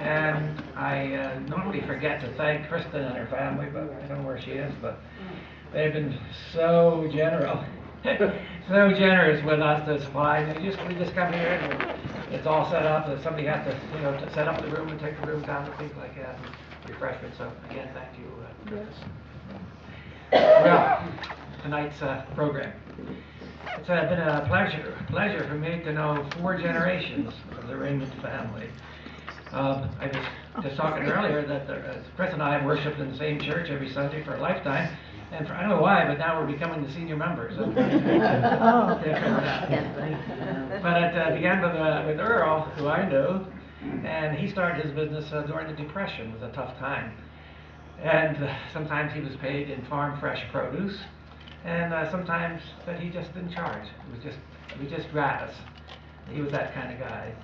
And I normally forget to thank Kristen and her family, but I don't know where she is, but they've been so generous. So generous with us to supply. We just come here and it's all set up. That somebody has to, to set up the room and take the room down and things like that, and refreshments. So again, thank you, Chris. Well, tonight's program. It's been a pleasure for me to know 4 generations of the Rehmann family. I was just talking earlier that Chris and I have worshipped in the same church every Sunday for a lifetime. And I don't know why, but now we're becoming the senior members. But it began with Earl, who I knew, and he started his business during the Depression. It was a tough time. And sometimes he was paid in farm fresh produce, and sometimes that he just didn't charge. It was just gratis. He was that kind of guy.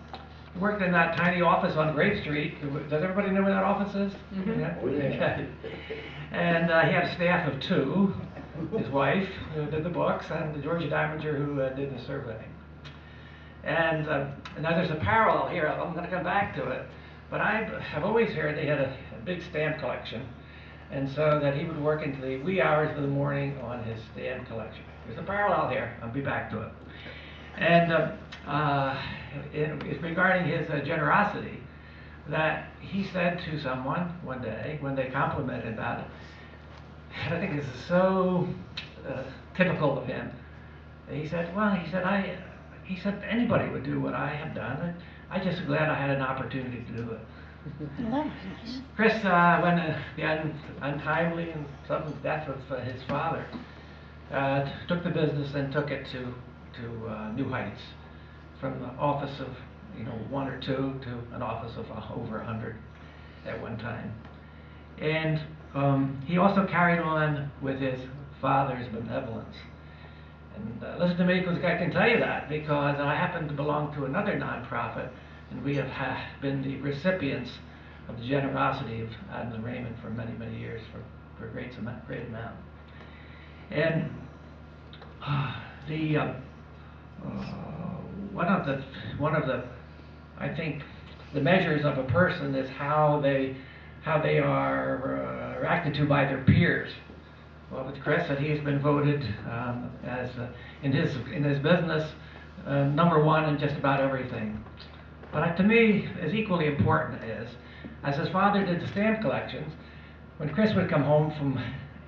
He worked in that tiny office on Grape Street. Does everybody know where that office is? Mm-hmm. Yeah? Oh, yeah. And he had a staff of 2, his wife, who did the books, and Georgia Diamonger, who did the surveying. And now there's a parallel here. I'm going to come back to it. But I've always heard they had a big stamp collection, and so that he would work into the wee hours of the morning on his stamp collection. There's a parallel here. I'll be back to it. And regarding his generosity, that he said to someone one day when they complimented about it, and I think this is so typical of him. He said, he said anybody would do what I have done, and I'm just glad I had an opportunity to do it. Chris, when the untimely and sudden death of his father, took the business and took it to new heights, from the office of 1 or 2 to an office of over 100 at one time. And he also carried on with his father's benevolence. And listen to me, because I can tell you that, because I happen to belong to another nonprofit, and we have been the recipients of the generosity of Admiral Rehmann for many, many years, for a great amount. And one of the I think the measures of a person is how they are acted to by their peers. Well, with Chris, he's been voted as in his business #1 in just about everything. But to me, as equally important is, as his father did the stamp collections, when Chris would come home from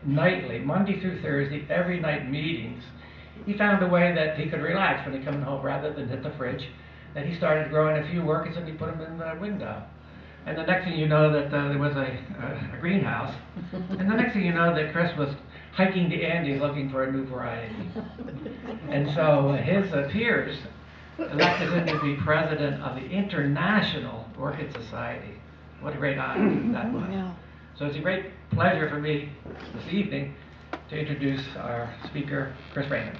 nightly, Monday through Thursday, every night meetings, he found a way that he could relax when he came home rather than hit the fridge. And he started growing a few orchids and he put them in the window. And the next thing you know that there was a greenhouse. And the next thing you know that Chris was hiking the Andes looking for a new variety. And so his peers elected him to be president of the International Orchid Society. What a great honor that was. So it's a great pleasure for me this evening to introduce our speaker, Chris Rehmann.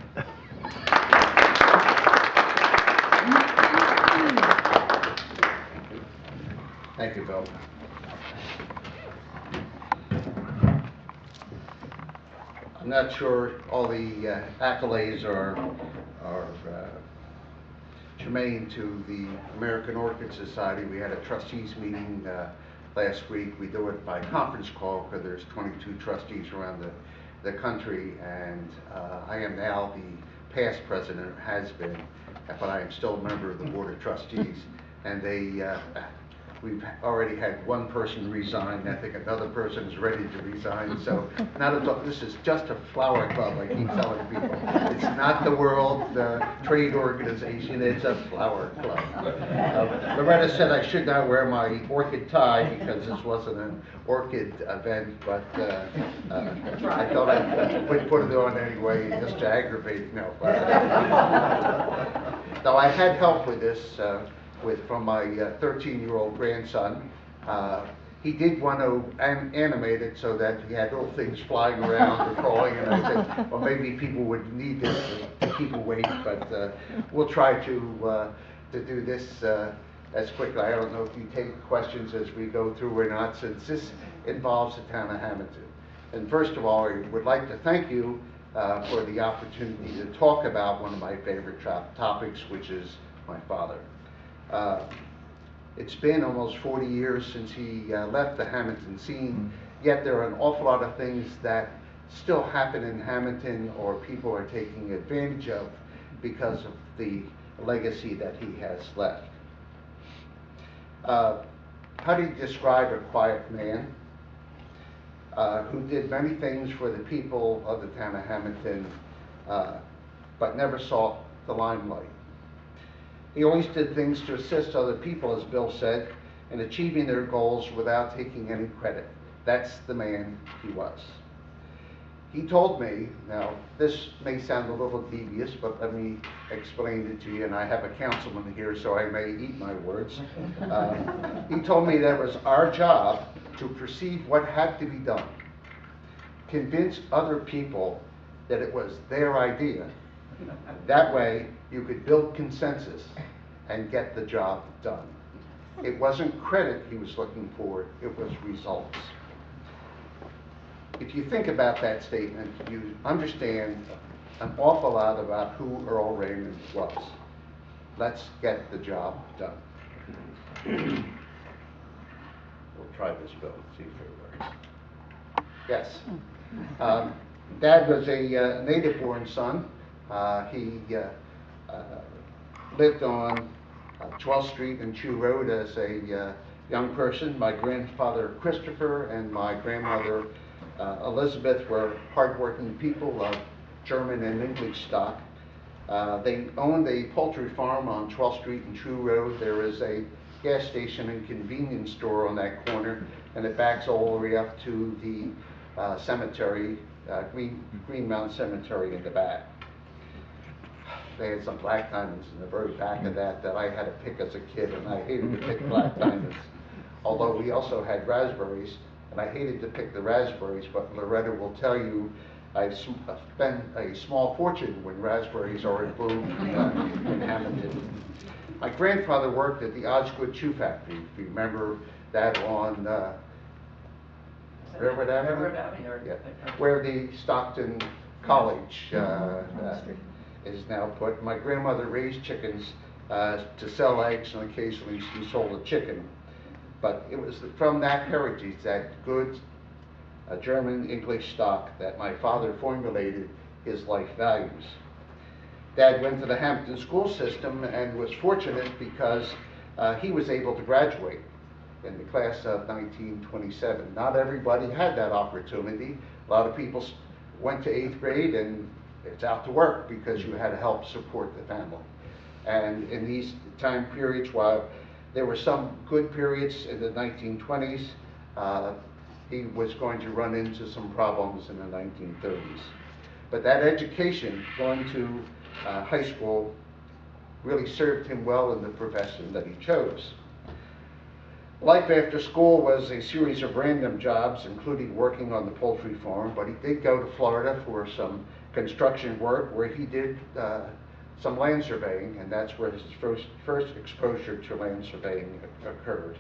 Thank you, Bill. I'm not sure all the accolades are germane to the American Orchid Society. We had a trustees meeting last week. We do it by conference call because there's 22 trustees around the country, and I am now the past president, has been, but I am still a member of the Board of Trustees. And we've already had one person resign. I think another person is ready to resign. So this is just a flower club, I keep telling people. It's not the World Trade Organization, it's a flower club. Loretta said I should not wear my orchid tie because this wasn't an orchid event, but I thought I would put it on anyway just to aggravate. No. Now I had help with this from my 13-year-old grandson. He did want to animate it so that he had little things flying around or crawling, and I said, well, maybe people would need this to keep awake, but we'll try to do this as quickly. I don't know if you take questions as we go through or not, since this involves the town of Hammonton. And first of all, I would like to thank you for the opportunity to talk about one of my favorite topics, which is my father. It's been almost 40 years since he left the Hammonton scene, yet there are an awful lot of things that still happen in Hammonton or people are taking advantage of because of the legacy that he has left. How do you describe a quiet man who did many things for the people of the town of Hammonton, but never sought the limelight? He always did things to assist other people, as Bill said, in achieving their goals without taking any credit. That's the man he was. He told me, now this may sound a little devious, but let me explain it to you, and I have a councilman here, so I may eat my words. He told me that it was our job to perceive what had to be done, convince other people that it was their idea. That way, you could build consensus and get the job done. It wasn't credit he was looking for, it was results. If you think about that statement, you understand an awful lot about who Earl Rehmann was. Let's get the job done. We'll try this, Bill, see if it works. Yes. Dad was a native-born son. He lived on 12th Street and Chew Road as a young person. My grandfather Christopher and my grandmother Elizabeth were hardworking people of German and English stock. They owned a poultry farm on 12th Street and Chew Road. There is a gas station and convenience store on that corner, and it backs all the way up to the cemetery, Green Mountain Cemetery in the back. They had some black diamonds in the very back of that I had to pick as a kid, and I hated to pick black diamonds. Although we also had raspberries, and I hated to pick the raspberries, but Loretta will tell you I've spent a small fortune when raspberries are in bloom in Hammonton. My grandfather worked at the Osgood Shoe Factory, if you remember that on Railroad Avenue? Yeah. Where the Stockton College is now put. My grandmother raised chickens to sell eggs, and occasionally she sold a chicken. But it was from that heritage, that good German English stock, that my father formulated his life values. Dad went to the Hammonton school system and was fortunate because he was able to graduate in the class of 1927. Not everybody had that opportunity. A lot of people went to 8th grade and it's out to work because you had to help support the family. And in these time periods, while there were some good periods in the 1920s, he was going to run into some problems in the 1930s. But that education, going to high school, really served him well in the profession that he chose. Life after school was a series of random jobs, including working on the poultry farm, but he did go to Florida for some construction work where he did some land surveying, and that's where his first exposure to land surveying occurred.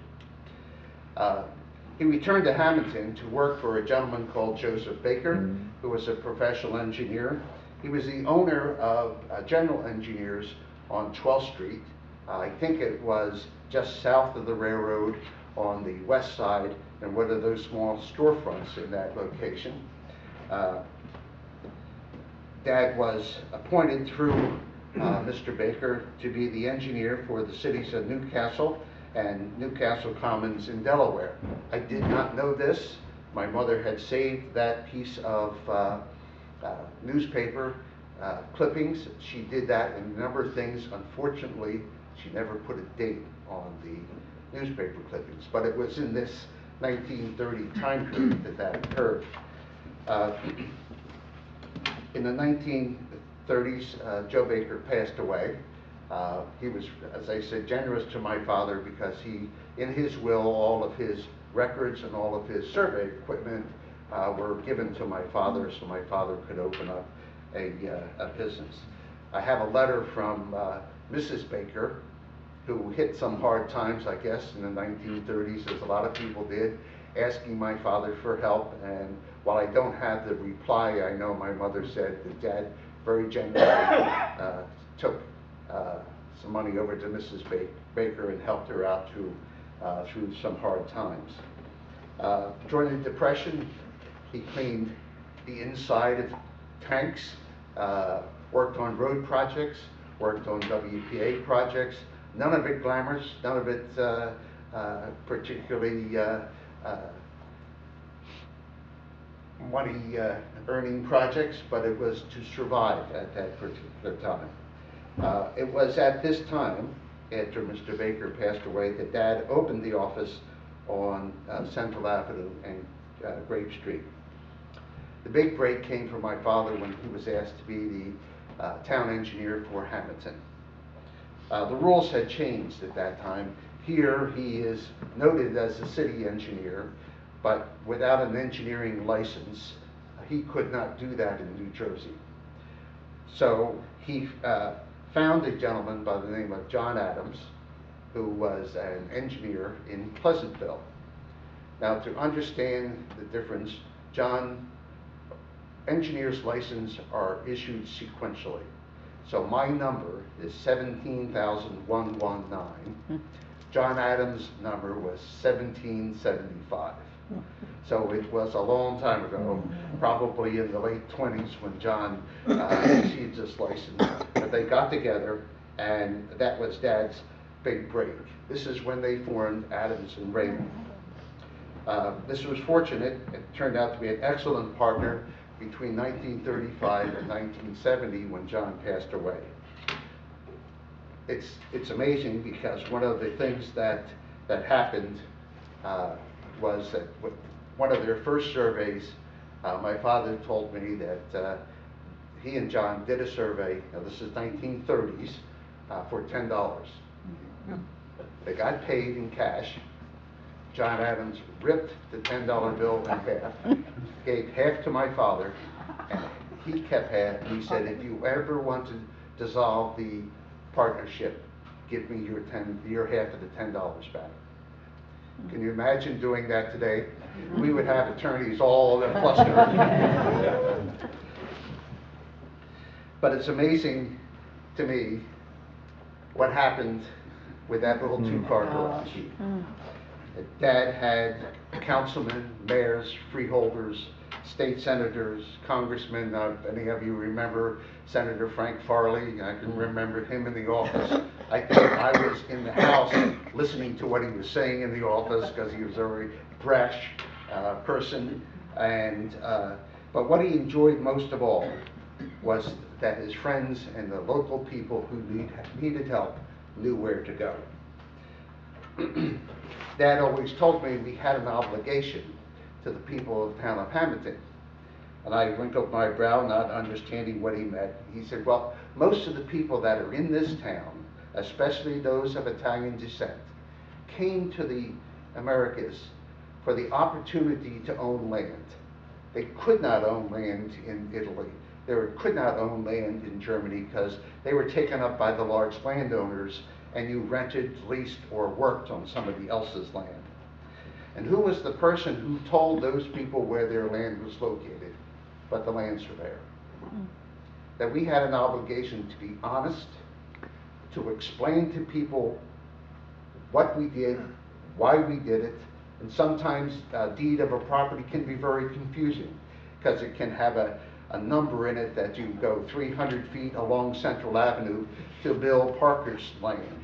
He returned to Hammonton to work for a gentleman called Joseph Baker, who was a professional engineer. He was the owner of General Engineers on 12th Street. I think it was just south of the railroad on the west side, and one of those small storefronts in that location. Dad was appointed through Mr. Baker to be the engineer for the cities of Newcastle and Newcastle Commons in Delaware. I did not know this. My mother had saved that piece of newspaper clippings. She did that in a number of things. Unfortunately, she never put a date on the newspaper clippings, but it was in this 1930 time period that that occurred. In the 1930s, Joe Baker passed away. He was, as I said, generous to my father because he, in his will, all of his records and all of his survey equipment were given to my father so my father could open up a business. I have a letter from Mrs. Baker, who hit some hard times, I guess, in the 1930s, as a lot of people did, asking my father for help. And while I don't have the reply, I know my mother said that Dad very generously took some money over to Mrs. Baker and helped her out through some hard times. During the Depression, he cleaned the inside of tanks, worked on road projects, worked on WPA projects, none of it glamorous, none of it particularly money earning projects, but it was to survive at that particular time. It was at this time, after Mr. Baker passed away, that Dad opened the office on Central Avenue and Grape Street. The big break came for my father when he was asked to be the town engineer for Hammonton. The rules had changed at that time. Here he is noted as a city engineer, but without an engineering license, he could not do that in New Jersey. So he found a gentleman by the name of John Adams, who was an engineer in Pleasantville. Now, to understand the difference, engineer's licenses are issued sequentially. So my number is 17,119. John Adams' number was 1775. So it was a long time ago, probably in the late 20s when John received his license. But they got together, and that was Dad's big break. This is when they formed Adams and Rehmann. This was fortunate. It turned out to be an excellent partner between 1935 and 1970 when John passed away. It's amazing because one of the things that happened was that one of their first surveys, my father told me that he and John did a survey, now this is 1930s, for $10. They got paid in cash. John Adams ripped the $10 bill in half, gave half to my father, and he kept half. And he said, if you ever want to dissolve the partnership, give me your half of the $10 back. Can you imagine doing that today? We would have attorneys all in a cluster. But it's amazing to me what happened with that little two-car garage. Dad had councilmen, mayors, freeholders, state senators, congressmen. Any of you remember Senator Frank Farley? I can remember him in the office. I think I was in the house listening to what he was saying in the office because he was a very brash person. But what he enjoyed most of all was that his friends and the local people who needed help knew where to go. Dad always told me we had an obligation to the people of the town of Hammonton. And I wrinkled my brow, not understanding what he meant. He said, well, most of the people that are in this town, especially those of Italian descent, came to the Americas for the opportunity to own land. They could not own land in Italy. They could not own land in Germany because they were taken up by the large landowners, and you rented, leased, or worked on somebody else's land. And who was the person who told those people where their land was located but the land surveyor? That we had an obligation to be honest, to explain to people what we did, why we did it, and sometimes a deed of a property can be very confusing because it can have a number in it that you go 300 feet along Central Avenue to Bill Parker's land.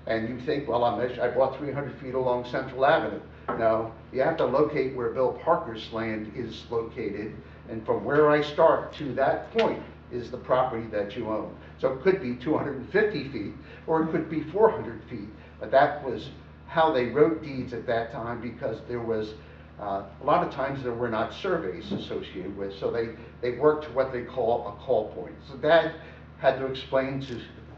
And you think, well, I bought 300 feet along Central Avenue. No, you have to locate where Bill Parker's land is located, and from where I start to that point is the property that you own. So it could be 250 feet, or it could be 400 feet, but that was how they wrote deeds at that time because there was, a lot of times there were not surveys associated with, so they worked what they call a call point. So Dad had to explain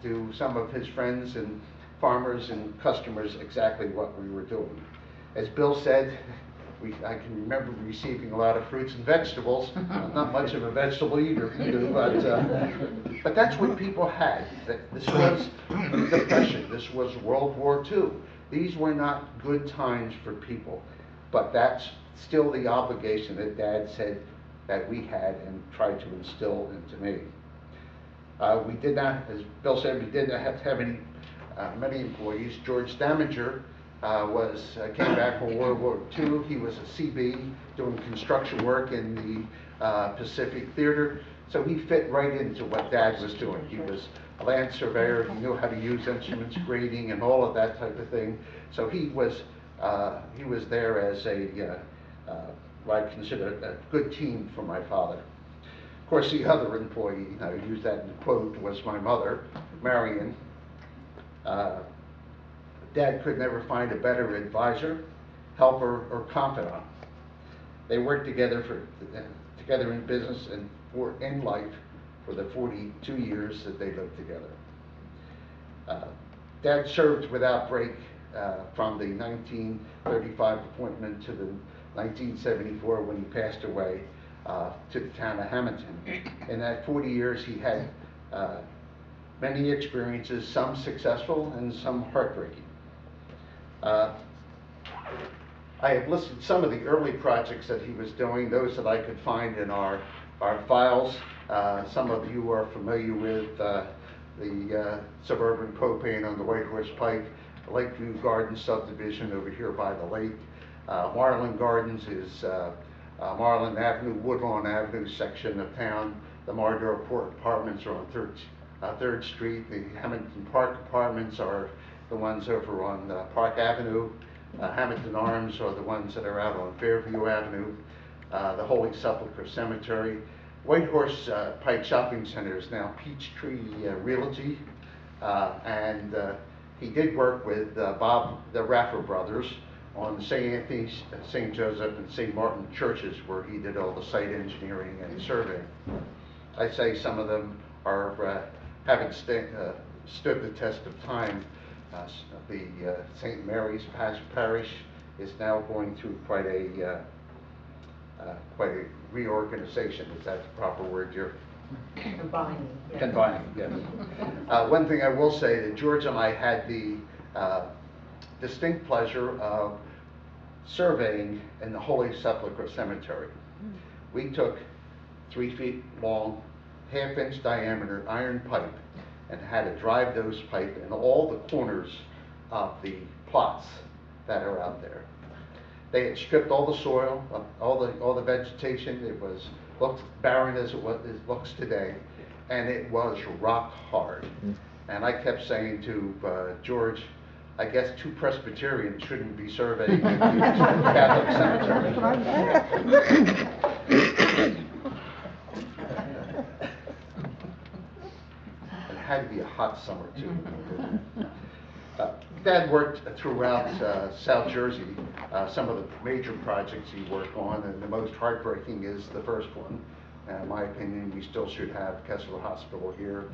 to some of his friends and farmers and customers exactly what we were doing. As Bill said, I can remember receiving a lot of fruits and vegetables. I'm not much of a vegetable eater, but that's what people had. This was the Depression. This was World War II. These were not good times for people, but that's still the obligation that Dad said that we had and tried to instill into me. We did not, as Bill said, we did not have to have many employees. George Daminger came back from World War II. He was a CB doing construction work in the Pacific Theater. So he fit right into what Dad was doing. He was a land surveyor. He knew how to use instruments, grading, and all of that type of thing. So he was there as what I consider a good team for my father. Of course, the other employee, I use that in quote, was my mother, Marion. Dad could never find a better advisor, helper, or confidant. They worked together in business and in life for the 42 years that they lived together. Dad served without break from the 1935 appointment to the 1974 when he passed away to the town of Hammonton. In that 40 years, he had many experiences, some successful and some heartbreaking. I have listed some of the early projects that he was doing, those that I could find in our files. Some of you are familiar with the suburban propane on the White Horse Pike, the Lakeview Gardens subdivision over here by the lake. Marlin Gardens is Marlin Avenue, Woodlawn Avenue section of town. The Mardor Apartments are on 3rd Street. The Hammonton Park Apartments are the ones over on Park Avenue. Hammonton Arms are the ones that are out on Fairview Avenue. The Holy Sepulchre Cemetery. White Horse Pike Shopping Center is now Peachtree Realty. And he did work with Bob, the Raffer brothers, on the St. Anthony, St. Joseph, and St. Martin churches, where he did all the site engineering and surveying. I say some of them haven't stood the test of time. The St. Mary's Parish is now going through quite a reorganization. Is that the proper word, Jerry? Combining. Yeah. Combining, yes. One thing I will say that George and I had the distinct pleasure of surveying in the Holy Sepulchre Cemetery. We took 3 feet long, 1/2 inch diameter iron pipe and had to drive those pipe in all the corners of the plots that are out there. They had stripped all the soil, all the vegetation. It looked barren as it looks today, and it was rock hard. And I kept saying to George, I guess 2 Presbyterians shouldn't be surveying the Catholic cemetery. It had to be a hot summer too. Dad worked throughout South Jersey. Some of the major projects he worked on, and the most heartbreaking is the first one. In my opinion, we still should have Kessler Hospital here,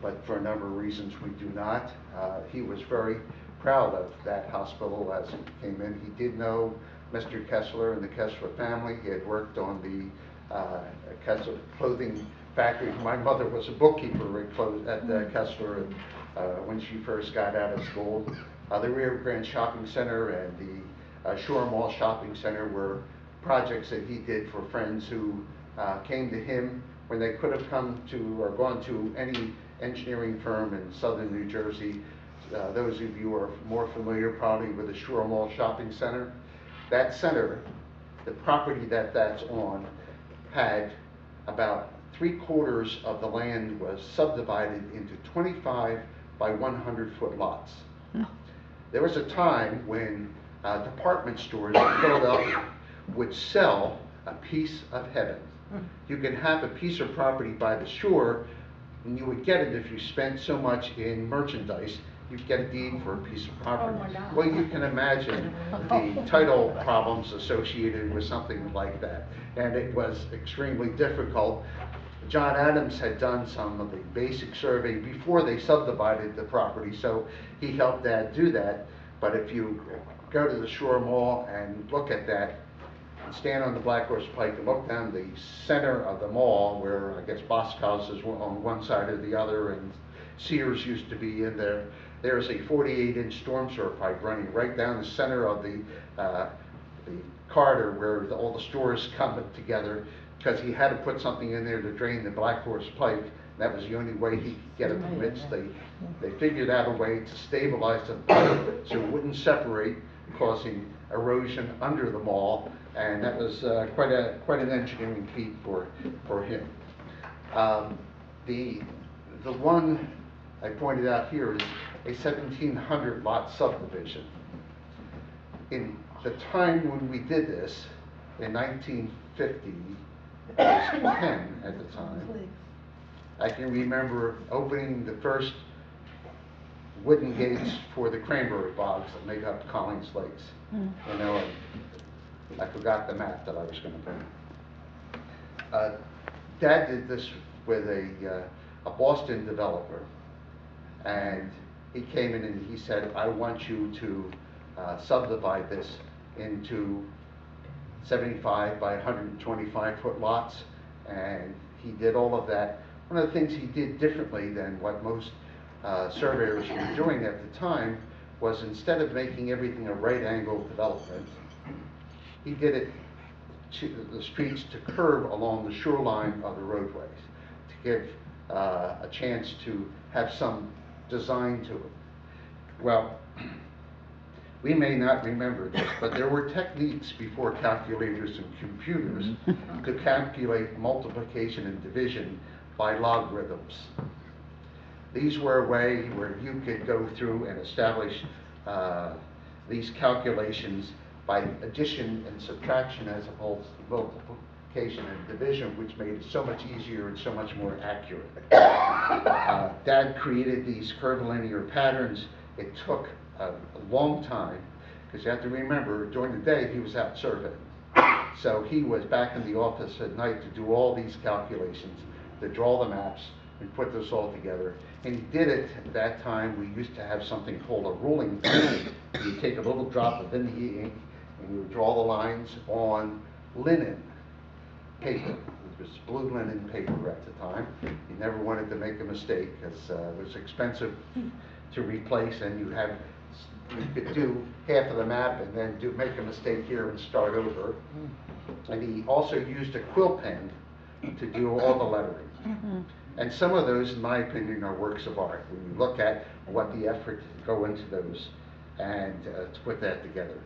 but for a number of reasons we do not. He was very proud of that hospital as it came in. He did know Mr. Kessler and the Kessler family. He had worked on the Kessler clothing factory. My mother was a bookkeeper at Kessler when she first got out of school. The Rio Grande Shopping Center and the Shore Mall Shopping Center were projects that he did for friends who came to him when they could have come to or gone to any engineering firm in southern New Jersey. Those of you are more familiar probably with the Shore Mall Shopping Center. That center, the property that's on, had about 3/4 of the land was subdivided into 25 by 100-foot lots. There was a time when department stores in Philadelphia would sell a piece of heaven. You can have a piece of property by the shore, and you would get it if you spent so much in merchandise. You'd get a deed for a piece of property. Oh my God. Well, you can imagine the title problems associated with something like that, and it was extremely difficult. John Adams had done some of the basic survey before they subdivided the property, so he helped Dad do that. But if you go to the Shore Mall and look at that, and stand on the Black Horse Pike and look down the center of the mall, where I guess Boscos is on one side or the other, and Sears used to be in there. There's a 48-inch storm sewer pipe running right down the center of the corridor where all the stores come together because he had to put something in there to drain the Black Horse Pike. That was the only way he could get it permits. They figured out a way to stabilize the pipe so it wouldn't separate, causing erosion under the mall, and that was quite an engineering feat for him. The one I pointed out here is a 1,700 lot subdivision. In the time when we did this, in 1950, it was 10 at the time. I can remember opening the first wooden gates for the cranberry bogs that make up Collins Lakes. You know, and I forgot the map that I was going to bring. Dad did this with a Boston developer, and he came in and he said, I want you to subdivide this into 75 by 125 foot lots, and he did all of that. One of the things he did differently than what most surveyors were doing at the time was, instead of making everything a right angle development, he did it to the streets to curve along the shoreline of the roadways to give a chance to have some design to it. Well, we may not remember this, but there were techniques before calculators and computers to calculate multiplication and division by logarithms. These were a way where you could go through and establish these calculations by addition and subtraction as opposed to multiplication and division, which made it so much easier and so much more accurate. Dad created these curvilinear patterns. It took a long time, because you have to remember, during the day he was out surveying. So he was back in the office at night to do all these calculations, to draw the maps and put this all together. And he did it at that time. We used to have something called a ruling pen. You take a little drop of Vindy ink and you would draw the lines on linen paper. It was blue linen paper at the time. You never wanted to make a mistake, because it was expensive to replace, and you could do half of the map and then make a mistake here and start over. And he also used a quill pen to do all the lettering. And some of those, in my opinion, are works of art, when you look at what the effort to go into those and to put that together.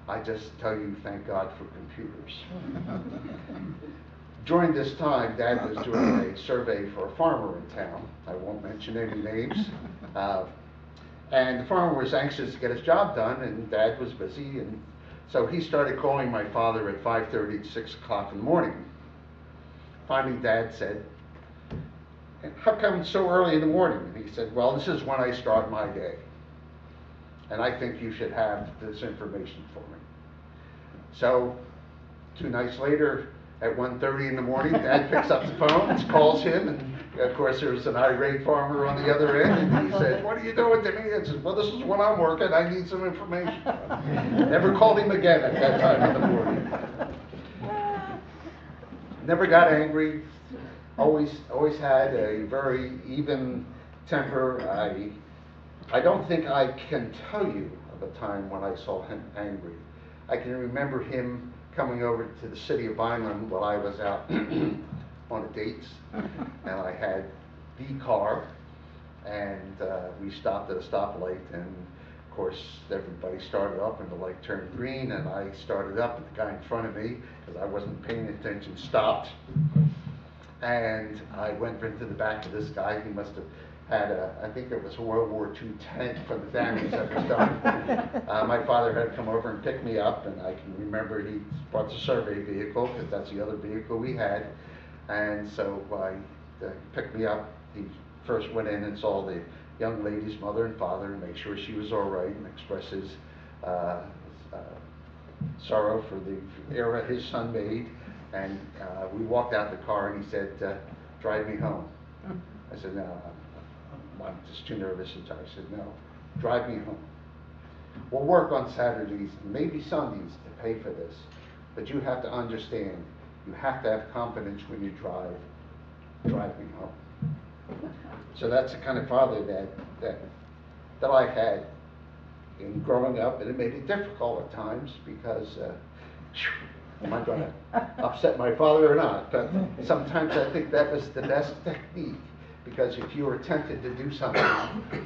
I just tell you, thank God for computers. During this time, Dad was doing a survey for a farmer in town. I won't mention any names. And the farmer was anxious to get his job done, and Dad was busy, and so he started calling my father at 5:30 to 6 o'clock in the morning. Finally, Dad said, how come so early in the morning? And he said, well, this is when I start my day, and I think you should have this information for me. So 2 nights later, at 1:30 in the morning, Dad picks up the phone, calls him, and of course there's an irate farmer on the other end, and he said, what are you doing to me? I said, well, this is when I'm working, I need some information. Never called him again at that time in the morning. Never got angry, always had a very even temper. I don't think I can tell you of a time when I saw him angry. I can remember him coming over to the city of Vineland while I was out on a date, and I had the car, and we stopped at a stoplight, and of course everybody started up and the light turned green, and I started up, and the guy in front of me, because I wasn't paying attention, stopped, and I went into the back of this guy. He must have had I think it was a World War II tank for the damage that was done. My father had come over and picked me up, and I can remember he brought the survey vehicle, because that's the other vehicle we had. And so he picked me up. He first went in and saw the young lady's mother and father and make sure she was all right, and express his sorrow for the error his son made. And we walked out the car, and he said, drive me home. I said, no, I'm just too nervous and tired. I said, no, drive me home. We'll work on Saturdays, maybe Sundays, to pay for this, but you have to understand, you have to have confidence when you drive me home. So that's the kind of father that I had in growing up, and it made it difficult at times, because Am I going to upset my father or not? But sometimes I think that was the best technique, because if you were tempted to do something,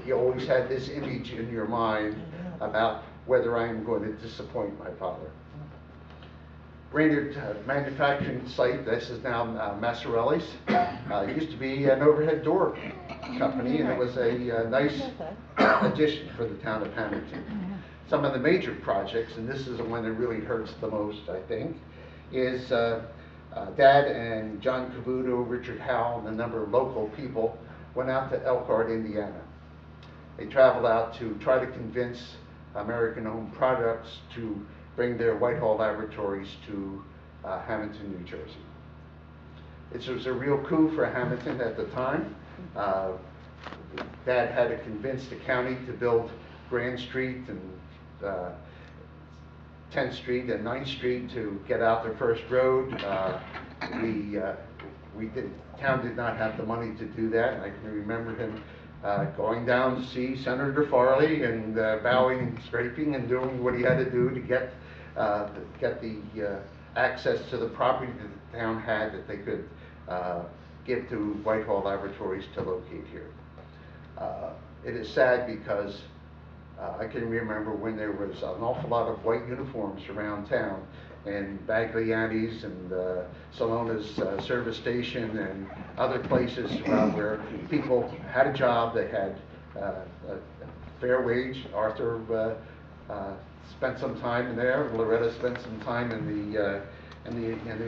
you always had this image in your mind about whether I am going to disappoint my father. Brainerd manufacturing site, this is now Massarelli's. It used to be an overhead door company, and it was a nice addition for the town of Hammonton. Some of the major projects, and this is the one that really hurts the most, I think, is Dad and John Cavuto, Richard Howell, and a number of local people went out to Elkhart, Indiana. They traveled out to try to convince American-owned products to bring their Whitehall laboratories to Hammonton, New Jersey. It was a real coup for Hammonton at the time. Dad had to convince the county to build Grand Street and 10th Street and 9th Street to get out their first road. Town did not have the money to do that. I can remember him going down to see Senator Farley and bowing and scraping and doing what he had to do to get the access to the property that the town had that they could give to Whitehall Laboratories to locate here. It is sad because I can remember when there was an awful lot of white uniforms around town, and Bagley Annie's and Salona's service station and other places where people had a job, they had a fair wage. Arthur spent some time in there. Loretta spent some time in the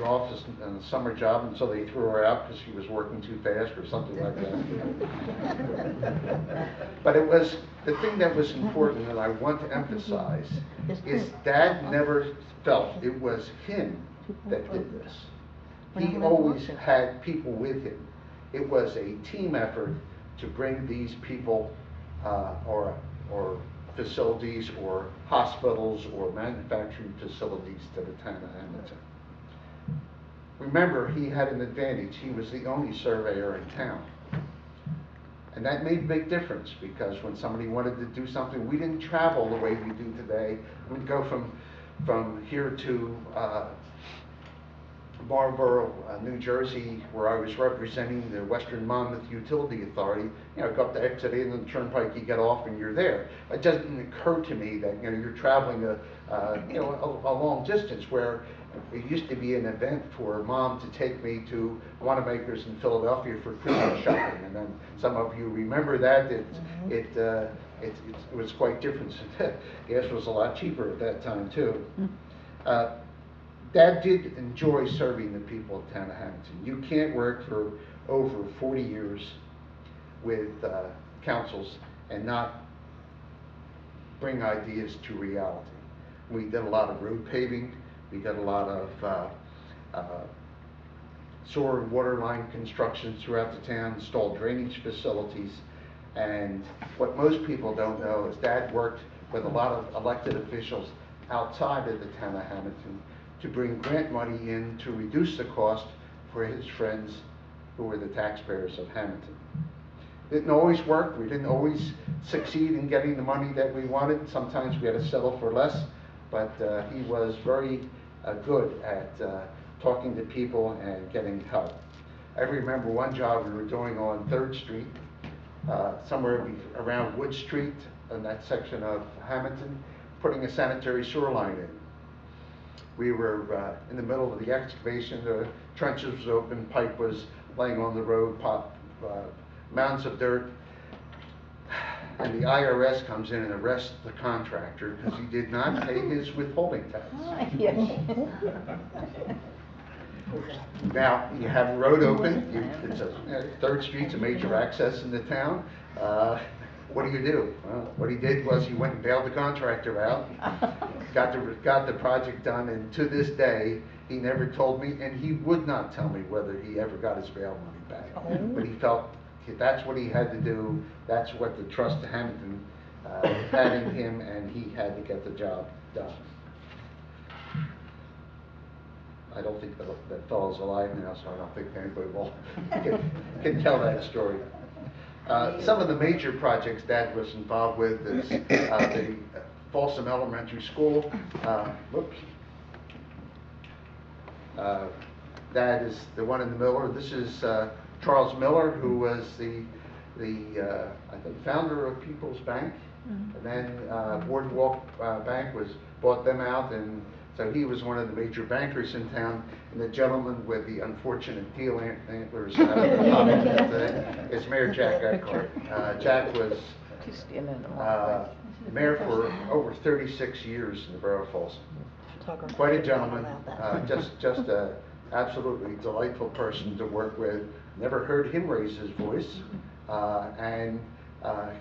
office in the summer job, and so they threw her out because she was working too fast or something like that. But it was the thing that was important, and I want to emphasize, is Dad never felt it was him that did this. He always had people with him. It was a team effort to bring these people or facilities or hospitals or manufacturing facilities to the town of Hammonton. Remember, he had an advantage. He was the only surveyor in town. And that made a big difference, because when somebody wanted to do something, we didn't travel the way we do today. We'd go from here to Marlborough, New Jersey, where I was representing the Western Monmouth Utility Authority. You know, go up to exit 8 on the turnpike, you get off, and you're there. It doesn't occur to me that you're traveling a long distance, where it used to be an event for Mom to take me to Wanamaker's in Philadelphia for Christmas shopping, and then some of you remember that. It was quite different. Gas was a lot cheaper at that time too. Dad did enjoy serving the people of town of Hammonton. You can't work for over 40 years with councils and not bring ideas to reality. We did a lot of road paving. We did a lot of sewer and water line construction throughout the town, installed drainage facilities. And what most people don't know is Dad worked with a lot of elected officials outside of the town of Hammonton to bring grant money in to reduce the cost for his friends who were the taxpayers of Hammonton. It didn't always work. We didn't always succeed in getting the money that we wanted. Sometimes we had to settle for less, but he was very good at talking to people and getting help. I remember one job we were doing on 3rd Street, somewhere around Wood Street, in that section of Hammonton, putting a sanitary sewer line in. We were in the middle of the excavation, the trenches was open, pipe was laying on the road, mounds of dirt, and the IRS comes in and arrests the contractor because he did not pay his withholding tax. Now, you have a road open, 3rd Street's a major access in the town. What do? Well, what he did was he went and bailed the contractor out, got the project done, and to this day, he never told me, and he would not tell me whether he ever got his bail money back. But he felt that's what he had to do, that's what the Trust of Hammonton had in him, and he had to get the job done. I don't think that fellow's alive now, so I don't think anybody can tell that story. Some of the major projects Dad was involved with is the Folsom Elementary School. Dad is the one in the middle. This is Charles Miller, who was the I think founder of People's Bank, and then Boardwalk Bank bought them out, and so he was one of the major bankers in town. And the gentleman with the unfortunate teal antlers is Mayor Jack Eckhart. Jack was mayor for over 36 years in the borough of Folsom. Quite a gentleman, just a absolutely delightful person to work with. Never heard him raise his voice, and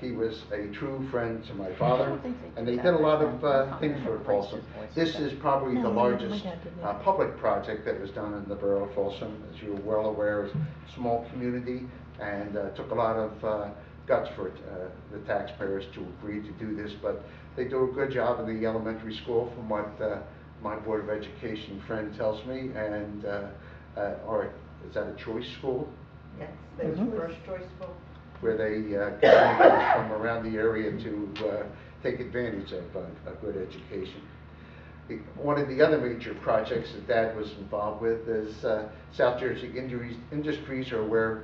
he was a true friend to my father, and they did a lot of things for Folsom. This is probably the largest public project that was done in the borough of Folsom. As you're well aware, it's a small community, and took a lot of guts for the taxpayers to agree to do this, but they do a good job in the elementary school from what my Board of Education friend tells me, and or is that a choice school? Yes, they was first choice school. Where they get kids from around the area to take advantage of a good education. One of the other major projects that Dad was involved with is South Jersey Industries, or where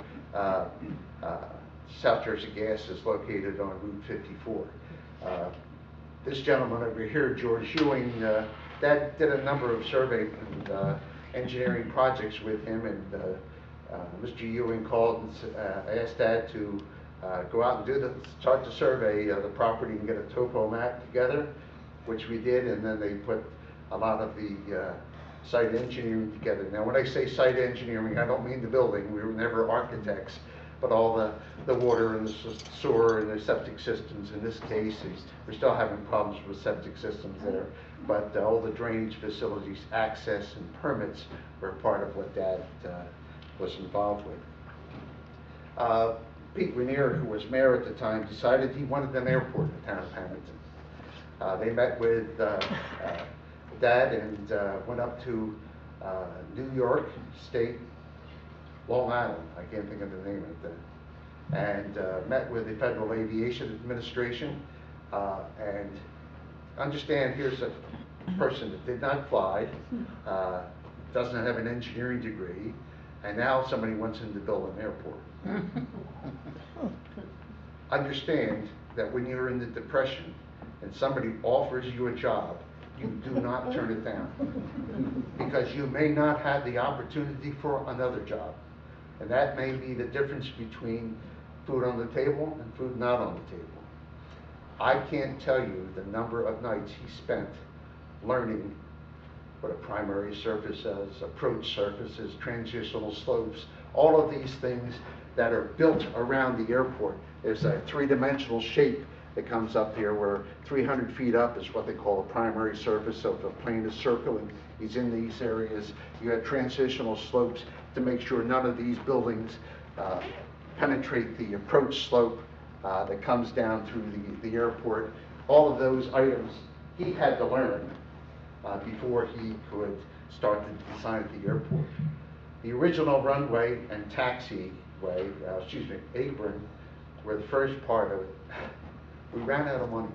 South Jersey Gas is located on Route 54. This gentleman over here, George Ewing, Dad did a number of survey and engineering projects with him, and Mr. Ewing called and asked Dad to go out and start the survey of the property and get a topo map together, which we did, and then they put a lot of the site engineering together. Now, when I say site engineering, I don't mean the building. We were never architects, but all the water and the sewer and the septic systems. In this case, we're still having problems with septic systems there, but all the drainage facilities, access, and permits were part of what Dad was involved with. Pete Rainier, who was mayor at the time, decided he wanted an airport in the town of Hammonton. They met with Dad and went up to New York State, Long Island, I can't think of the name of it, and met with the Federal Aviation Administration, and understand here's a person that did not fly, doesn't have an engineering degree, and now somebody wants him to build an airport. Understand that when you're in the Depression and somebody offers you a job, you do not turn it down, because you may not have the opportunity for another job. And that may be the difference between food on the table and food not on the table. I can't tell you the number of nights he spent learning what a primary surface is, approach surfaces, transitional slopes, all of these things that are built around the airport. There's a three-dimensional shape that comes up here where 300 feet up is what they call a primary surface. So if a plane is circling, he's in these areas. You have transitional slopes to make sure none of these buildings penetrate the approach slope that comes down through the airport. All of those items he had to learn before he could start the design of the airport. The original runway and taxiway, apron, were the first part of it. We ran out of money.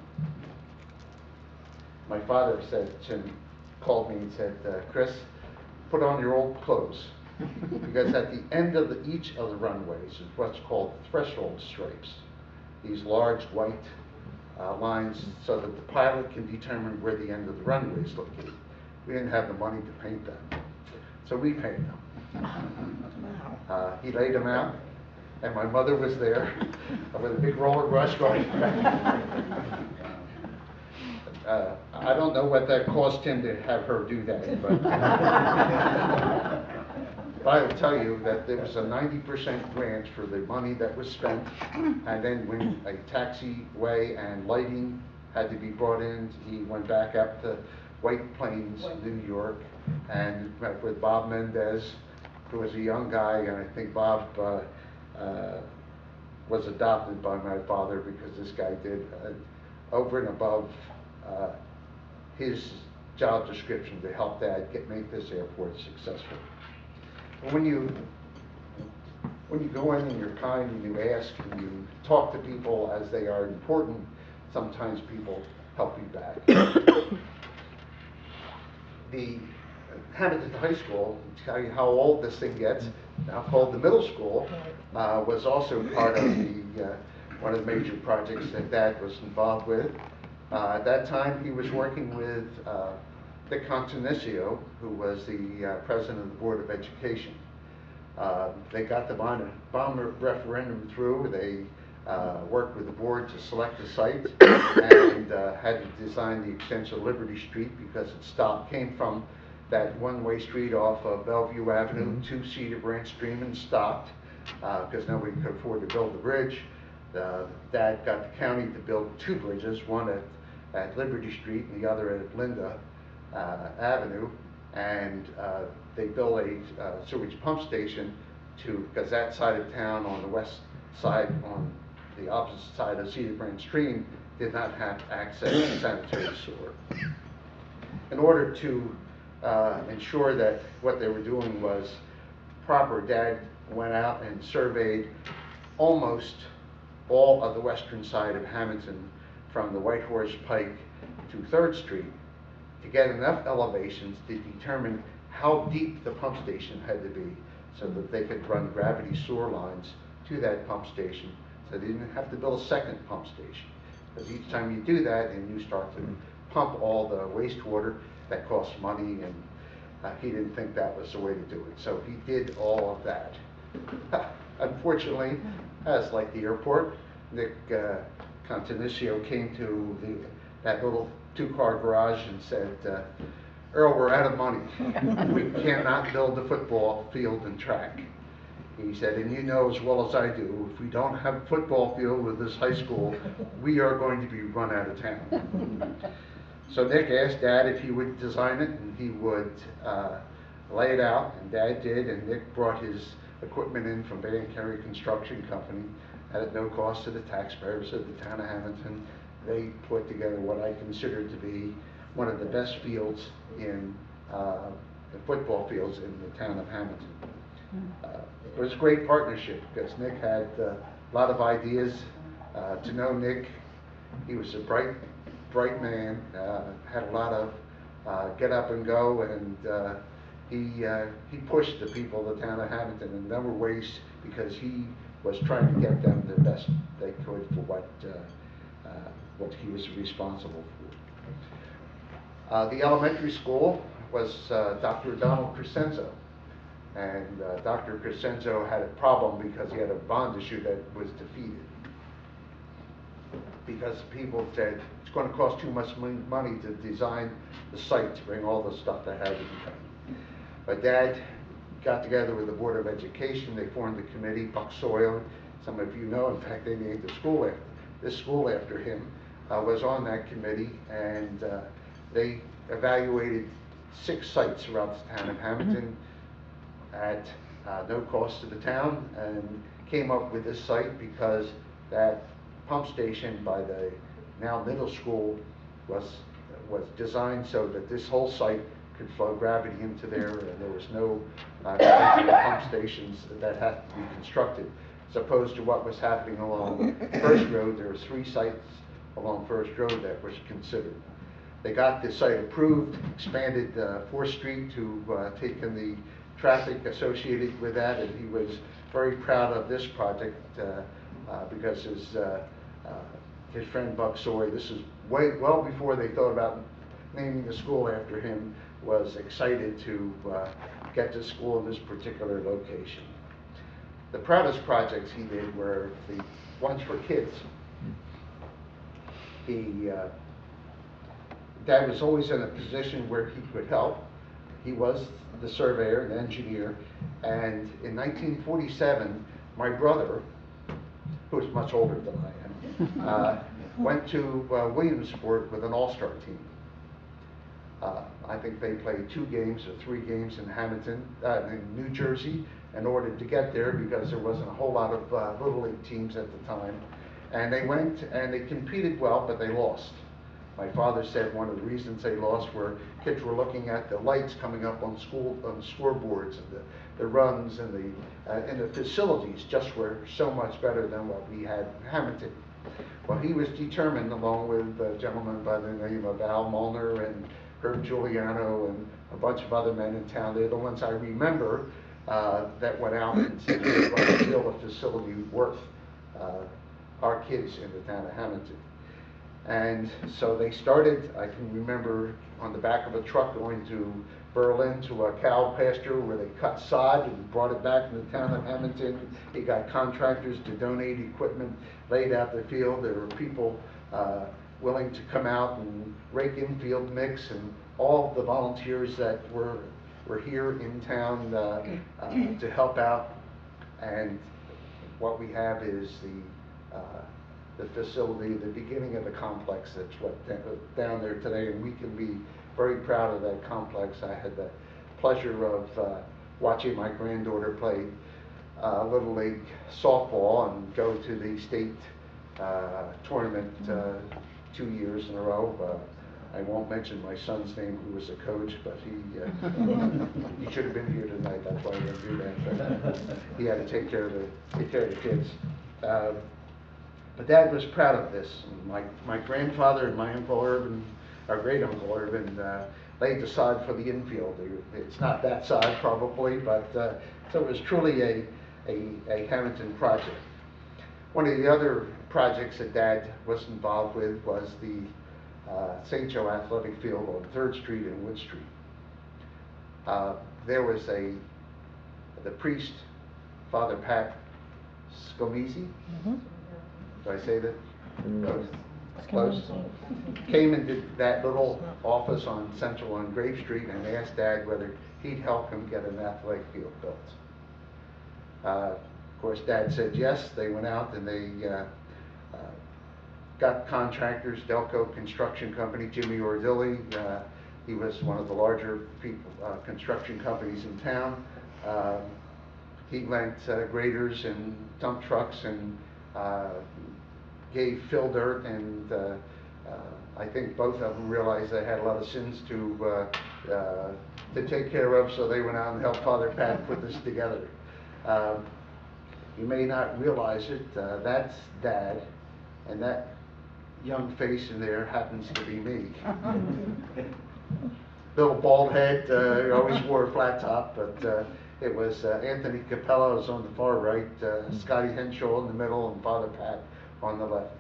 My father called me and said, Chris, put on your old clothes. Because at the end of each of the runways is what's called threshold stripes. These large white lines so that the pilot can determine where the end of the runway is located. We didn't have the money to paint them, so we painted them. He laid them out, and my mother was there with a big roller brush going. I don't know what that cost him to have her do that, but I will tell you that there was a 90% grant for the money that was spent, and then when a taxiway and lighting had to be brought in, he went back up to White Plains, New York, and met with Bob Mendez, who was a young guy, and I think Bob was adopted by my father because this guy did over and above his job description to help Dad make this airport successful. When you go in and you're kind and you ask and you talk to people as they are important, sometimes people help you back. The Hammonton High School, to tell you how old this thing gets, now called the middle school, was also part of the one of the major projects that Dad was involved with. At that time, he was working with Dick Contenicio, who was the president of the Board of Education. They got the bond referendum through. They worked with the board to select the site and had to design the extension of Liberty Street because it came from that one-way street off of Bellevue Avenue to Cedar Branch Stream and stopped because nobody could afford to build the bridge. Dad got the county to build two bridges, one at Liberty Street and the other at Linda Avenue, and they built a sewage pump station because that side of town on the west side, on the opposite side of Cedar Branch Stream, did not have access to sanitary sewer. In order to ensure that what they were doing was proper, Dad went out and surveyed almost all of the western side of Hammonton from the White Horse Pike to 3rd Street to get enough elevations to determine how deep the pump station had to be so that they could run gravity sewer lines to that pump station so they didn't have to build a second pump station. Because each time you do that and you start to pump all the wastewater, that costs money, and he didn't think that was the way to do it. So he did all of that. Unfortunately, as like the airport, Nick Contenicio came to that little two-car garage and said, Earl, we're out of money. We cannot build a football field and track. He said, and you know as well as I do, if we don't have a football field with this high school, we are going to be run out of town. So Nick asked Dad if he would design it and he would lay it out, and Dad did, and Nick brought his equipment in from Bay and Carey Construction Company at no cost to the taxpayers of the town of Hammonton. They put together what I consider to be one of the best fields in the football fields in the town of Hammonton. It was a great partnership because Nick had a lot of ideas. To know Nick, he was a bright man, had a lot of get up and go, and he pushed the people of the town of Hammonton in a number of ways because he was trying to get them the best they could for what he was responsible for. The elementary school was Dr. Donald Crescenzo, and Dr. Crescenzo had a problem because he had a bond issue that was defeated. Because people said it's going to cost too much money to design the site to bring all the stuff that had to be done. But Dad got together with the Board of Education. They formed a committee, Buck Soil. Some of you know, in fact, they named this school after him. Was on that committee, and they evaluated 6 sites throughout the town of Hammonton at no cost to the town, and came up with this site because that pump station by the now middle school was designed so that this whole site could flow gravity into there, and there was no expensive pump stations that had to be constructed, as opposed to what was happening along First Road. There were 3 sites along First Road that was considered. They got the site approved, expanded 4th Street to take in the traffic associated with that, and he was very proud of this project because his friend Buck Soy, this is well before they thought about naming the school after him, was excited to get the school in this particular location. The proudest projects he did were the ones for kids. Dad was always in a position where he could help. He was the surveyor and engineer, and in 1947, my brother, who was much older than I am, went to Williamsport with an all-star team. I think they played 2 games or 3 games in Hammonton, in New Jersey, in order to get there because there wasn't a whole lot of Little League teams at the time. And they went and they competed well, but they lost. My father said one of the reasons they lost were kids were looking at the lights coming up on scoreboards, and the runs and the facilities just were so much better than what we had in Hammonton. Well, he was determined, along with a gentleman by the name of Al Molnar and Herb Giuliano and a bunch of other men in town. They're the ones I remember that went out and said, we're going to build a facility worth our kids in the town of Hammonton. And so they started, I can remember, on the back of a truck going to Berlin to a cow pasture where they cut sod and brought it back in the town of Hammonton. He got contractors to donate equipment, laid out the field. There were people willing to come out and rake in field mix, and all the volunteers that were here in town to help out. And what we have is the facility, the beginning of the complex that's down there today, and we can be very proud of that complex. I had the pleasure of watching my granddaughter play Little League softball and go to the state tournament 2 years in a row. I won't mention my son's name, who was a coach, but he should have been here tonight. That's why I didn't do that. But he had to take care of the kids. But Dad was proud of this. My grandfather and my Uncle Irvin, our great Uncle Irvin, laid the sod for the infield. It's not that sod probably, but so it was truly a Hammonton project. One of the other projects that Dad was involved with was the St. Joe Athletic Field on 3rd Street and Wood Street. There was the priest, Father Pat Scomisi. Did I say that? Close. Came and did that little office on Central and Grave Street and asked Dad whether he'd help him get an athletic field built. Of course, Dad said yes. They went out and they got contractors, Delco Construction Company, Jimmy Ordilli. He was one of the larger construction companies in town. He lent graders and dump trucks and gave fill dirt, and I think both of them realized they had a lot of sins to take care of, so they went out and helped Father Pat put this together. You may not realize it, that's Dad, and that young face in there happens to be me. Little bald head, always wore a flat top, but it was Anthony Capella was on the far right, Scotty Henshaw in the middle, and Father Pat on the left.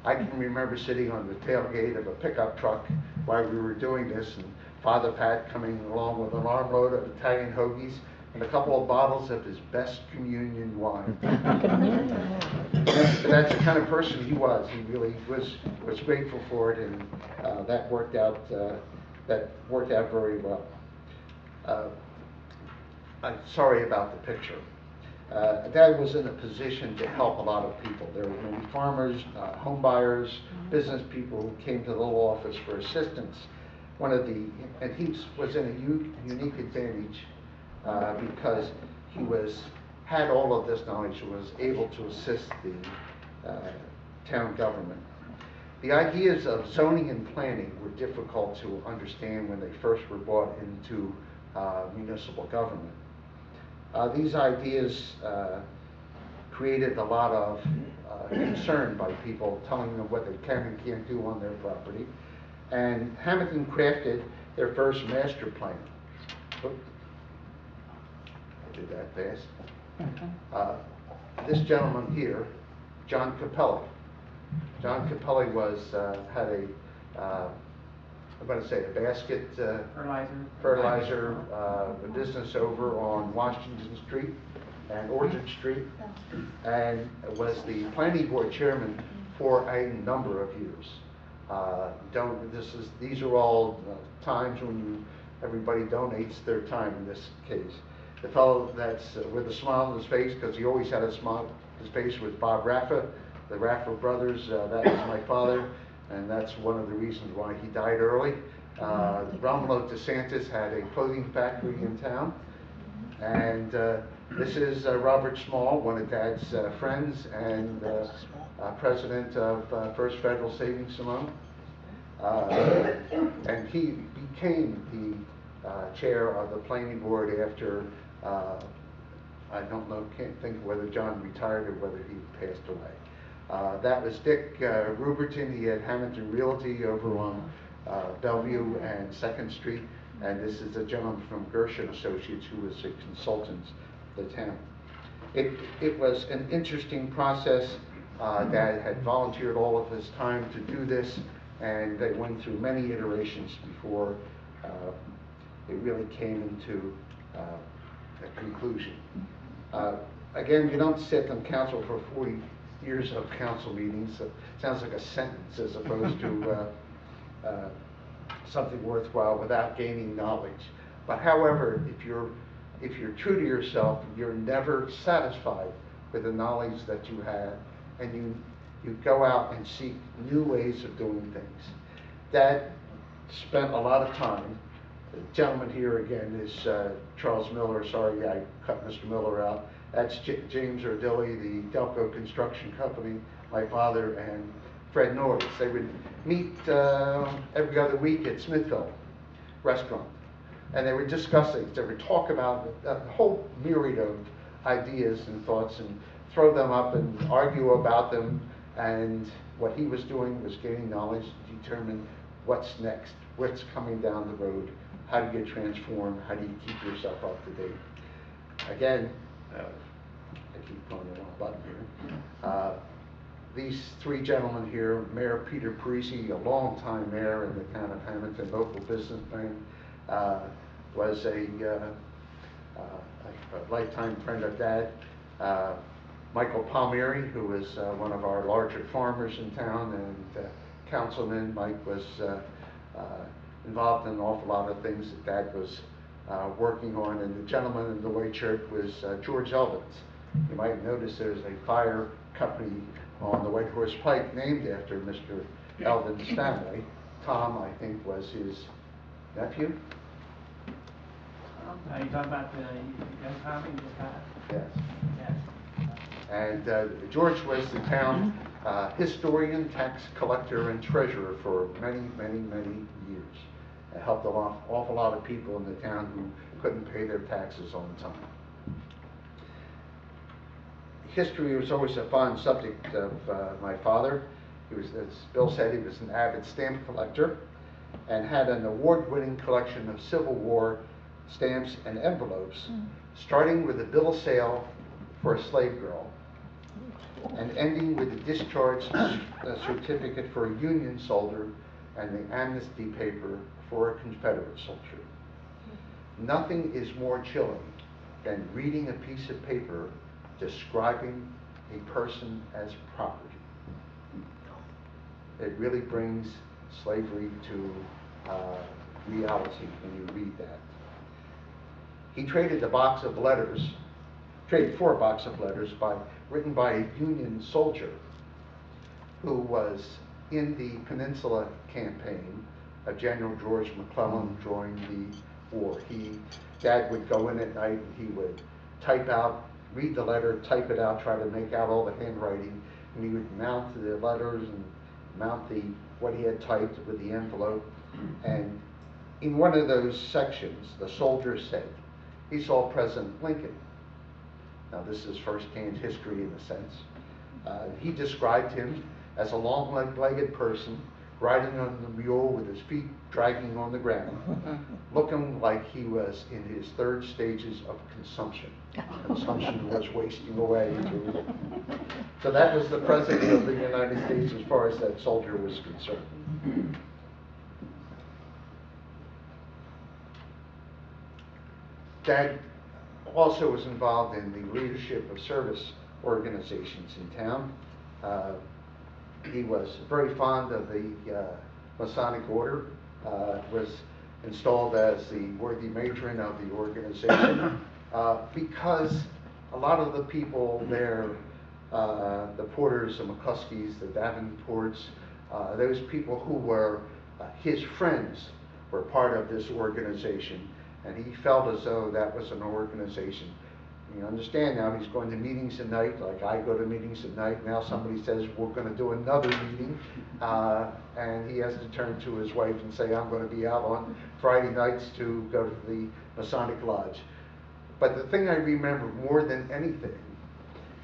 I can remember sitting on the tailgate of a pickup truck while we were doing this, and Father Pat coming along with an armload of Italian hoagies and a couple of bottles of his best communion wine. That's the kind of person he was. He really was grateful for it, and that worked out very well. I'm sorry about the picture. Dad was in a position to help a lot of people. There were many farmers, home buyers, business people who came to the little office for assistance. And he was in a unique advantage because he had all of this knowledge and was able to assist the town government. The ideas of zoning and planning were difficult to understand when they first were brought into municipal government. These ideas created a lot of concern by people, telling them what they can and can't do on their property. And Hammonton crafted their first master plan. Oops. I did that fast. This gentleman here, John Capelli. John Capelli had I'm going to say a basket fertilizer business over on Washington Street and Orchard Street, and was the planning board chairman for a number of years. These are all times when everybody donates their time in this case. The fellow that's with a smile on his face, because he always had a smile on his face, was Bob Raffa, the Raffa brothers. That was my father. And that's one of the reasons why he died early. Romulo DeSantis had a clothing factory in town. And this is Robert Small, one of Dad's friends, and president of First Federal Savings Simone. And he became the chair of the planning board after, I don't know, can't think whether John retired or whether he passed away. That was Dick Ruberton. He had Hammonton Realty over on Bellevue and 2nd Street. And this is a gentleman from Gershon Associates who was a consultant to the town. It was an interesting process. Dad had volunteered all of his time to do this, and they went through many iterations before it really came into a conclusion. Again, you don't sit on council for 40 years of council meetings. It sounds like a sentence as opposed to something worthwhile without gaining knowledge. But however, if you're true to yourself, you're never satisfied with the knowledge that you have, and you go out and seek new ways of doing things. Dad spent a lot of time. The gentleman here again is Charles Miller. Sorry, I cut Mr. Miller out. That's James Ordilli, the Delco Construction Company, my father, and Fred Norris. They would meet every other week at Smithville Restaurant, and they would discuss things. They would talk about a whole myriad of ideas and thoughts and throw them up and argue about them. And what he was doing was gaining knowledge to determine what's next, what's coming down the road, how do you transform, how do you keep yourself up to date. Again, I keep going the wrong button here. These three gentlemen here, Mayor Peter Parisi, a longtime mayor in the town of Hammonton, local businessman, was a lifetime friend of Dad. Michael Palmieri, who was one of our larger farmers in town, and councilman. Mike was involved in an awful lot of things that Dad was working on. And the gentleman in the white shirt was George Elvins. You might notice there's a fire company on the White Horse Pike named after Mr. Elvin's family. Tom, I think, was his nephew. Are you talking about the young Tommy? Yes. Yes. And George was the town historian, tax collector, and treasurer for many, many, many years. It helped an awful lot of people in the town who couldn't pay their taxes on time. History was always a fond subject of my father. He was, as Bill said, he was an avid stamp collector and had an award-winning collection of Civil War stamps and envelopes, starting with a bill of sale for a slave girl and ending with a discharge certificate for a Union soldier and the amnesty paper for a Confederate soldier. Nothing is more chilling than reading a piece of paper describing a person as property. It really brings slavery to reality when you read that. He traded a box of letters, traded for a box of letters written by a Union soldier who was in the Peninsula campaign of General George McClellan during the war. Dad would go in at night and he would type out, read the letter, type it out, try to make out all the handwriting, and he would mount the letters and mount what he had typed with the envelope. And in one of those sections, the soldier said he saw President Lincoln. Now this is first-hand history in a sense. He described him as a long-legged person riding on the mule with his feet dragging on the ground, looking like he was in his third stages of consumption. Consumption was wasting away. So that was the President of the United States as far as that soldier was concerned. Dad also was involved in the leadership of service organizations in town. He was very fond of the Masonic Order, was installed as the worthy matron of the organization because a lot of the people there, the Porters, the McCluskeys, the Davenports, those people who were his friends were part of this organization, and he felt as though that was an organization. You understand now he's going to meetings at night, like I go to meetings at night. Now somebody says we're going to do another meeting, and he has to turn to his wife and say, I'm going to be out on Friday nights to go to the Masonic Lodge. But the thing I remember more than anything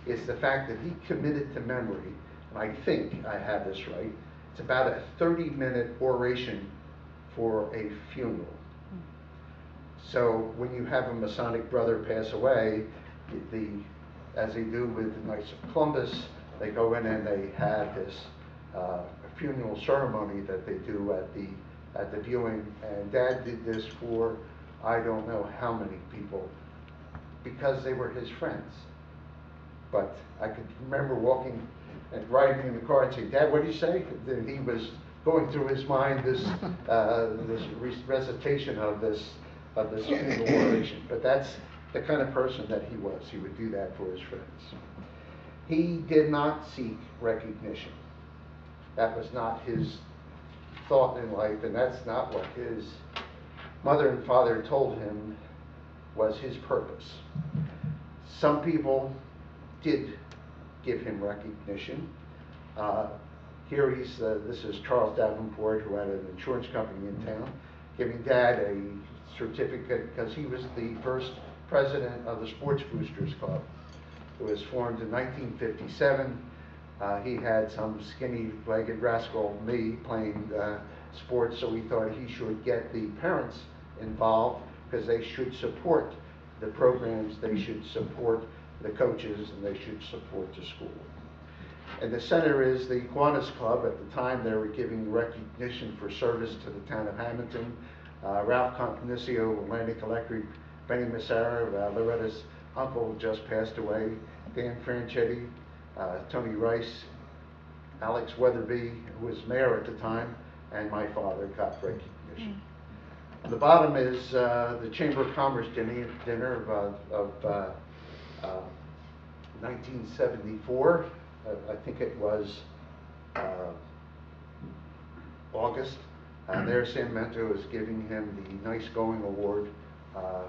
is the fact that he committed to memory, and I think I have this right, it's about a 30-minute oration for a funeral. So when you have a Masonic brother pass away, as they do with the Knights of Columbus, they go in and they have this funeral ceremony that they do at the viewing. And Dad did this for I don't know how many people because they were his friends. But I could remember walking and riding in the car and saying, "Dad, what did you say?" Then he was going through his mind this recitation of this funeral oration. But that's the kind of person that he was. He would do that for his friends. He did not seek recognition. That was not his thought in life, and that's not what his mother and father told him was his purpose. Some people did give him recognition. Here this is Charles Davenport, who had an insurance company in town, giving Dad a certificate because he was the first president of the Sports Boosters Club. It was formed in 1957. He had some skinny-legged rascal, me, playing sports, so he thought he should get the parents involved because they should support the programs, they should support the coaches, and they should support the school. And the center is the Kiwanis Club. At the time, they were giving recognition for service to the town of Hammonton. Ralph Contenicio, Atlantic Electric, Benny Massara, Loretta's uncle just passed away, Dan Franchetti, Tony Rice, Alex Weatherby, who was mayor at the time, and my father got recognition. On the bottom is the Chamber of Commerce dinner of 1974. I think it was August. There Sam Mento is giving him the Nice Going Award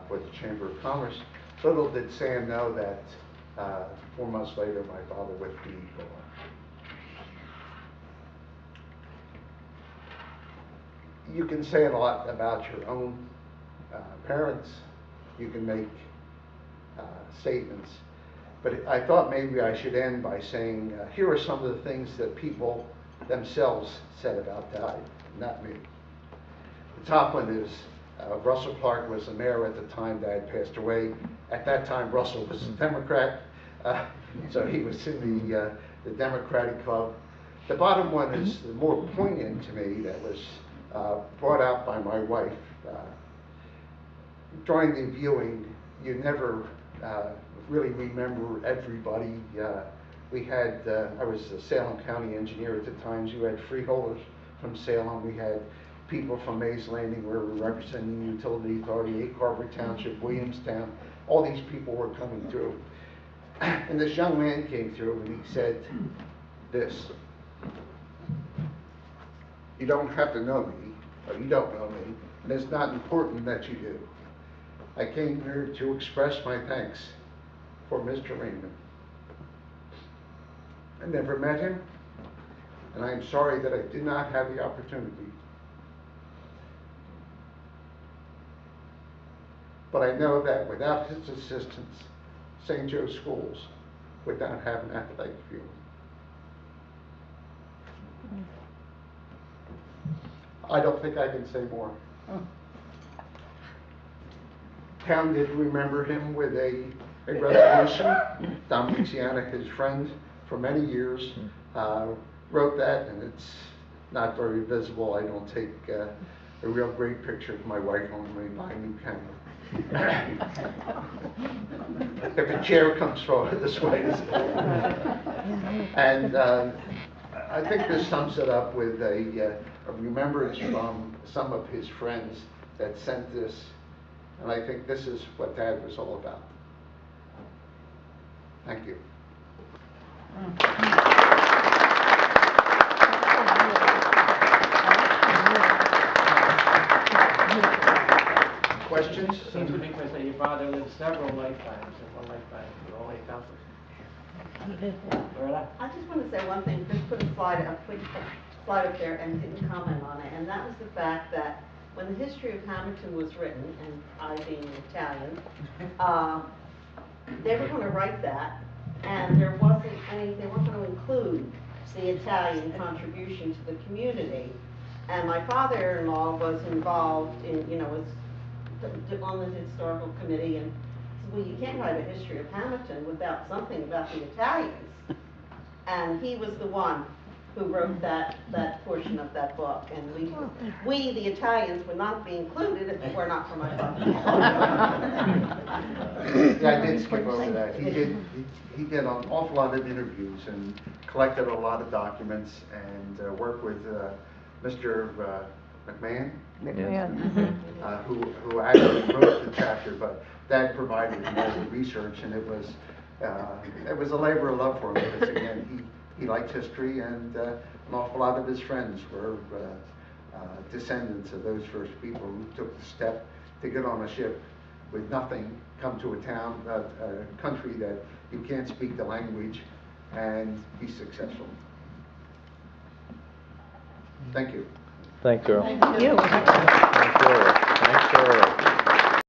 for the Chamber of Commerce. Little did Sam know that 4 months later my father would be gone. You can say a lot about your own parents. You can make statements. But I thought maybe I should end by saying, here are some of the things that people themselves said about Dad, not me. The top one is Russell Clark was the mayor at the time Dad passed away. At that time, Russell was a Democrat, so he was in the Democratic Club. The bottom one is more poignant to me, that was brought out by my wife. During the viewing, you never really remember everybody. We had, I was a Salem County engineer at the time, so we had freeholders from Salem, we had people from Mays Landing where we were representing the Utility Authority, Egg Harbor Township, Williamstown, all these people were coming through. And this young man came through and he said this: "You don't have to know me, or you don't know me, and it's not important that you do. I came here to express my thanks for Mr. Rehmann. I never met him, and I am sorry that I did not have the opportunity. But I know that without his assistance, St. Joe's Schools would not have an athletic field." I don't think I can say more. Town did remember him with a resolution. Don Mixiana, his friend for many years, wrote that, and it's not very visible. I don't take a real great picture of my wife when we buy a new camera. If a chair comes forward this way. And I think this sums it up with a remembrance from some of his friends that sent this, and I think this is what Dad was all about. Thank you. Questions? Seems to me, Chris, that your father lived several lifetimes in one lifetime. You only accomplished. I just want to say one thing. Chris put a slide up there and didn't comment on it, and that was the fact that when the history of Hammonton was written, and I being Italian, they were going to write that, and they weren't going to include the Italian contribution to the community. And my father-in-law was involved in, was on the historical committee, and said, well, you can't write a history of Hammonton without something about the Italians. And he was the one who wrote that portion of that book, and we, the Italians, would not be included if it were not for my father. Yeah, I did skip over that. He did an awful lot of interviews and collected a lot of documents and worked with Mr. McMahon, who actually wrote the chapter, but Dad provided him all the research, and it was a labor of love for him because, again, he liked history, and an awful lot of his friends were descendants of those first people who took the step to get on a ship with nothing, come to a town, a country that you can't speak the language, and be successful. Thank you. Thanks, Earl. Thank you. Thanks, Earl. Thanks, Earl.